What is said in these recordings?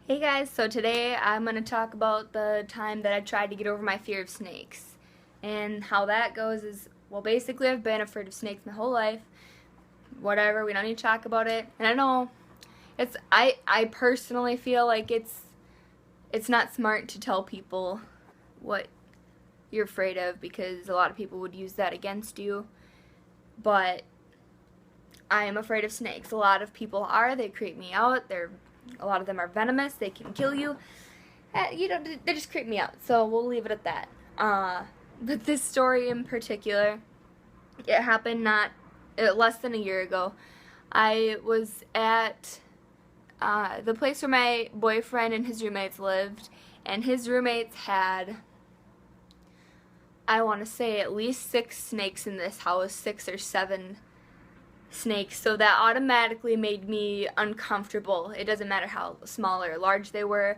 Hey guys, so today I'm going to talk about the time that I tried to get over my fear of snakes. And how that goes is, well, basically I've been afraid of snakes my whole life. Whatever, we don't need to talk about it. And I know I personally feel like it's not smart to tell people what you're afraid of because a lot of people would use that against you. But I am afraid of snakes. A lot of people are. They creep me out. A lot of them are venomous. They can kill you. They just creep me out. So we'll leave it at that. But this story in particular, it happened not less than a year ago. I was at the place where my boyfriend and his roommates lived, and his roommates had, I want to say, at least 6 snakes in this house, 6 or 7 snakes, so that automatically made me uncomfortable. It doesn't matter how small or large they were.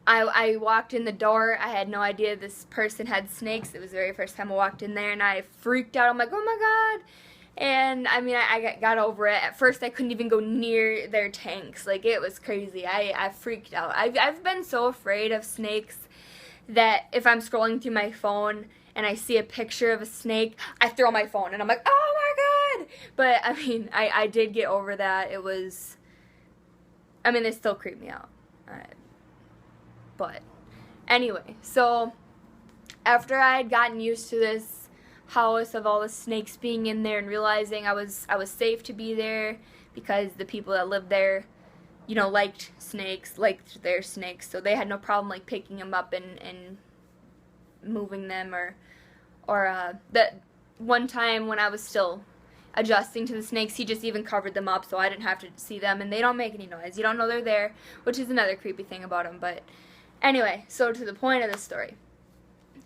I walked in the door. I had no idea this person had snakes. It was the very first time I walked in there, and I freaked out. I'm like, oh my god. And I mean, I got over it. At first, I couldn't even go near their tanks. Like, it was crazy. I freaked out. I've been so afraid of snakes that if I'm scrolling through my phone and I see a picture of a snake, I throw my phone and I'm like, oh my god! But I mean, I did get over that. They still creep me out. But anyway, so after I had gotten used to this house of all the snakes being in there and realizing I was safe to be there because the people that lived there, liked their snakes, so they had no problem like picking them up and moving them or that one time when I was still adjusting to the snakes, he just even covered them up so I didn't have to see them, and they don't make any noise. You don't know they're there, which is another creepy thing about them. But anyway, so to the point of the story.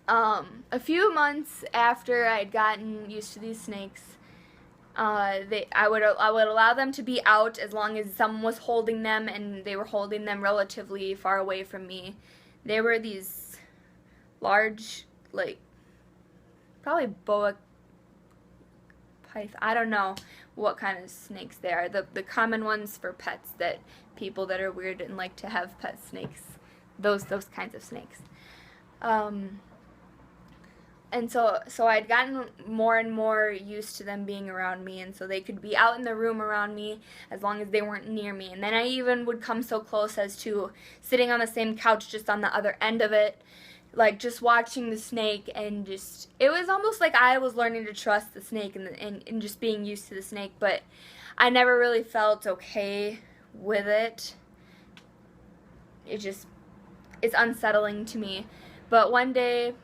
A few months after I had gotten used to these snakes, I would allow them to be out as long as someone was holding them, and they were holding them relatively far away from me. They were these large, like, probably boa python. I don't know what kind of snakes they are. The common ones for pets, that people that are weird and like to have pet snakes. Those kinds of snakes. And so I'd gotten more and more used to them being around me, and so they could be out in the room around me as long as they weren't near me. And then I even would come so close as to sitting on the same couch just on the other end of it, like just watching the snake, and just, it was almost like I was learning to trust the snake and just being used to the snake, but I never really felt okay with it. It's unsettling to me. But one day,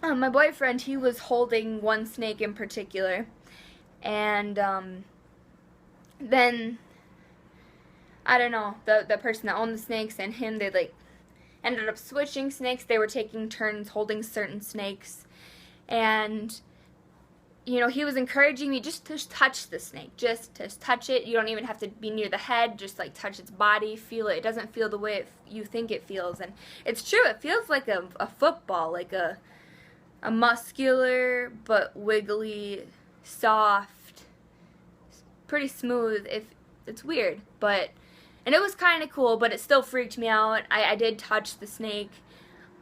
my boyfriend, he was holding one snake in particular, and then I don't know, the person that owned the snakes and him, they like ended up switching snakes. They were taking turns holding certain snakes, and he was encouraging me just to touch the snake, just to touch it. You don't even have to be near the head, just like touch its body, feel it. It doesn't feel the way you think it feels, and it's true, it feels like a football, like a muscular but wiggly, soft, pretty smooth. If it's weird, and it was kind of cool, but it still freaked me out. I did touch the snake.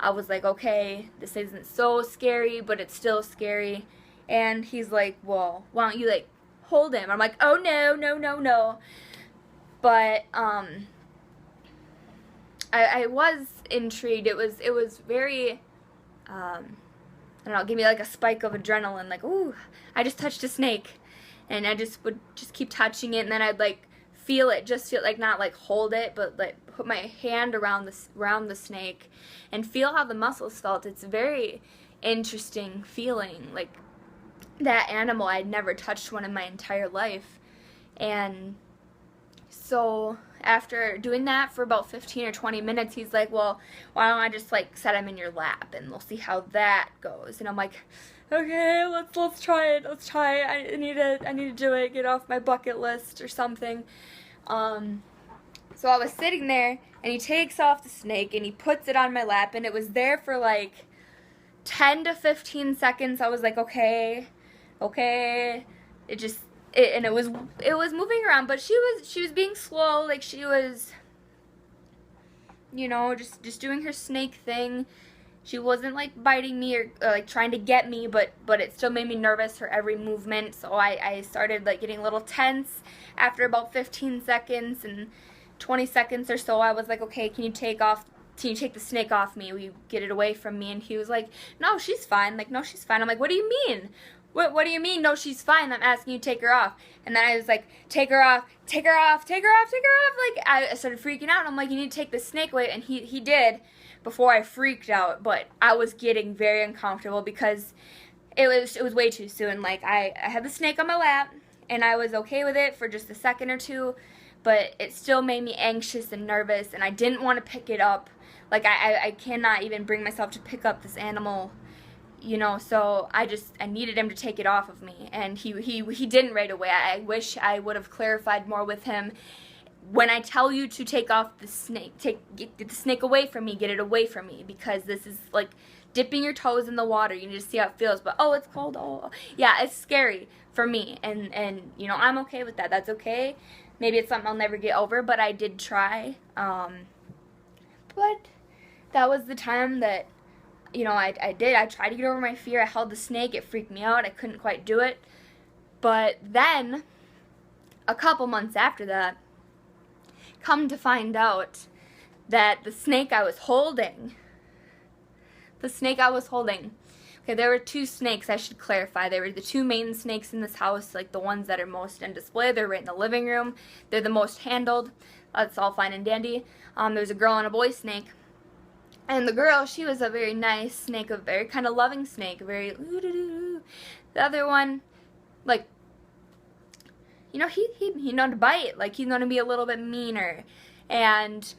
I was like, okay, this isn't so scary, but it's still scary. And he's like, well, why don't you like hold him? I'm like, oh no, no, no, no. But I was intrigued. It was very I don't know, give me like a spike of adrenaline, like, ooh, I just touched a snake. And I would keep touching it, and then I'd like feel it, just feel like, not like hold it, but like put my hand around the snake and feel how the muscles felt. It's a very interesting feeling. Like, that animal, I'd never touched one in my entire life. And so after doing that for about 15 or 20 minutes, he's like, well, why don't I just like set him in your lap and we'll see how that goes. And I'm like, okay, let's try it. Let's try it. I need to do it. Get off my bucket list or something. So I was sitting there, and he takes off the snake and he puts it on my lap, and it was there for like 10 to 15 seconds. I was like, okay. It was moving around, but she was being slow. Like, she was you know, just doing her snake thing. She wasn't like biting me or like trying to get me, but it still made me nervous, her every movement. So I started like getting a little tense after about 15 seconds, and 20 seconds or so I was like, okay, can you take the snake off me? Will you get it away from me? And he was like, no, she's fine. Like, no, she's fine. I'm like, what do you mean? What do you mean? No, she's fine. I'm asking you to take her off. And then I was like, take her off, take her off, take her off, take her off. Like, I started freaking out. And I'm like, you need to take the snake away. And he did before I freaked out. But I was getting very uncomfortable because it was way too soon. Like, I had the snake on my lap, and I was okay with it for just a second or two. But it still made me anxious and nervous, and I didn't want to pick it up. Like, I cannot even bring myself to pick up this animal, you know, so I needed him to take it off of me, and he didn't right away. I wish I would have clarified more with him. When I tell you to take off the snake, get the snake away from me, get it away from me, because this is like dipping your toes in the water. You need to see how it feels, but oh, it's cold. Oh, yeah, it's scary for me, and you know, I'm okay with that. That's okay. Maybe it's something I'll never get over, but I did try. But that was the time that, you know, I tried to get over my fear. I held the snake. It freaked me out. I couldn't quite do it. But then, a couple months after that, come to find out that the snake I was holding, okay, there were two snakes, I should clarify. They were the two main snakes in this house, like the ones that are most on display. They're right in the living room. They're the most handled. That's all fine and dandy. There's a girl and a boy snake. And the girl, she was a very nice snake, a very kind of loving snake, very ooh-doo-doo-doo. The other one, like, you know, he known to bite, like he's known to be a little bit meaner. And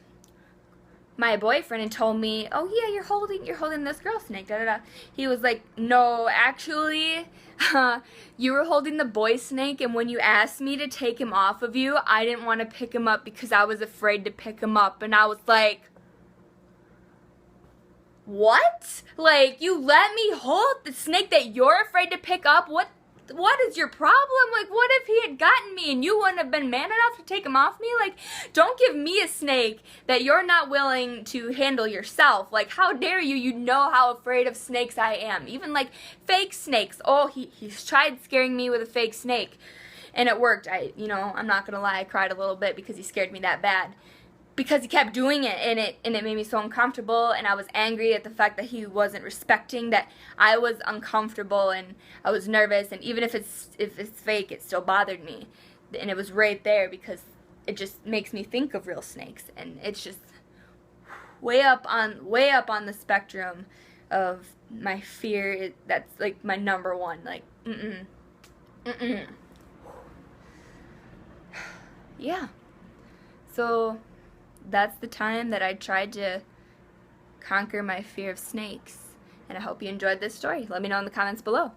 my boyfriend had told me, oh yeah, you're holding this girl snake, da da da. He was like, no, actually, you were holding the boy snake, and when you asked me to take him off of you, I didn't want to pick him up because I was afraid to pick him up. And I was like, what? Like, you let me hold the snake that you're afraid to pick up? What is your problem? Like, what if he had gotten me and you wouldn't have been man enough to take him off me? Like, don't give me a snake that you're not willing to handle yourself. Like, how dare you? You know how afraid of snakes I am. Even, like, fake snakes. Oh, he's tried scaring me with a fake snake, and it worked. You know, I'm not gonna lie, I cried a little bit because he scared me that bad. Because he kept doing it, and it made me so uncomfortable, and I was angry at the fact that he wasn't respecting that I was uncomfortable, and I was nervous, and even if it's fake, it still bothered me. And it was right there because it just makes me think of real snakes, and it's just way up on the spectrum of my fear. That's like my number one. Like, yeah. So that's the time that I tried to conquer my fear of snakes. And I hope you enjoyed this story. Let me know in the comments below.